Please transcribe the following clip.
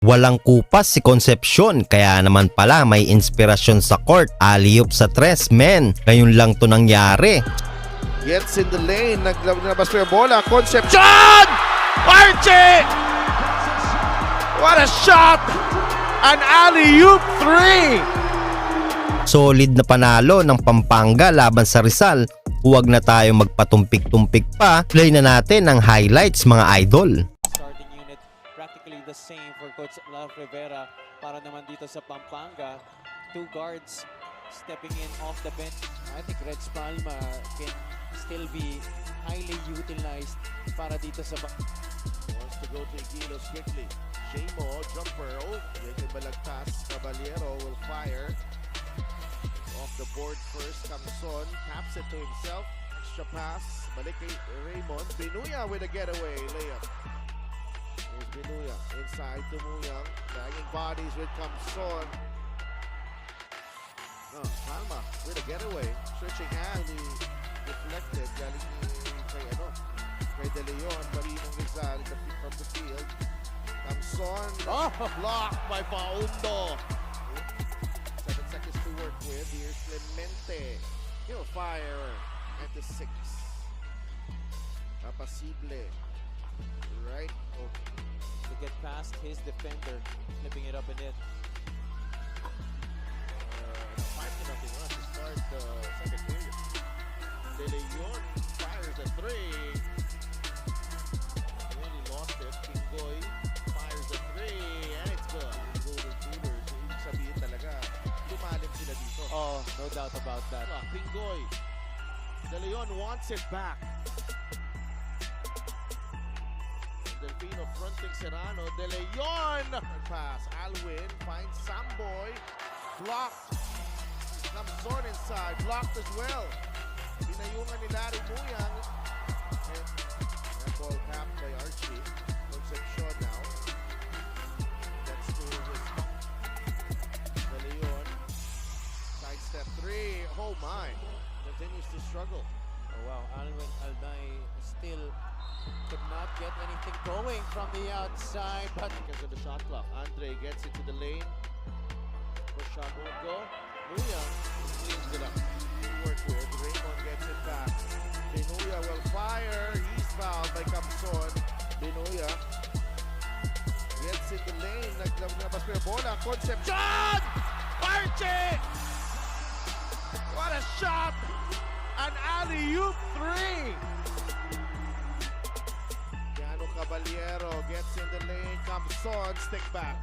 Walang kupas si Concepcion, kaya naman pala may inspirasyon sa court. Alley-oop sa tres men. Ngayon lang to nangyari. Gets in the lane, naglabas pa yung bola. Concepcion! Archie! What a shot! An alley-oop 3! Solid na panalo ng Pampanga laban sa Rizal. Huwag na tayo magpatumpik-tumpik pa. Play na natin ang highlights, mga idol. Starting unit practically the same for Coach Lav Rivera para naman dito sa Pampanga. Two guards stepping in off the bench. I think Reds Palma can still be highly utilized para dito sa Wants to go to Igilos quickly. Shamo, jumper. Oh, medyo balagtas. Caballero will fire. Off the board first, Camson. Taps it to himself. Extra pass. Balik kay Raymond. Binuya with a getaway layup. Here's Binuya. Inside to Muyang. Dragging bodies with Camson. No, Palma with a getaway. Switching hand. He deflected. Galing kay kay De Leon. Marinong Rizal from the field. Camson. Blocked by Paundo. 7 seconds to work with. Here's Clemente. He'll fire at the 6. Apasible. Right. to get past his defender, flipping it up and in. 5-0 to start the second period. De Leon fires a 3. Really lost it. Pingoy fires a 3 and it's good. Golden Coolers, ibig sabihin talaga, lumalim sila dito. Oh, no doubt about that. Pingoy. De Leon wants it back. Delfino fronting Serrano. De Leon! Pass. Alwin finds Samboy. Blocked. Camson inside. Blocked as well. Pinayungan ni Larry Muyang. And that ball tapped by Archie. Concepcion now. That's to his De Leon. Sidestep 3. Oh my. Continues to struggle. Oh wow, Alwin Alday still could not get anything going from the outside, but Because of the shot clock. Andre gets into the lane. Push shot won't go. Muyang cleans it up. Work with. Raymond gets it back. Binuya will fire. He's fouled by Camson. Binuya gets in the lane. Naglabas pa yung bola. Concepcion! Archie! What a shot! An alley-oop 3! Caballero gets in the lane. Camson, stick back.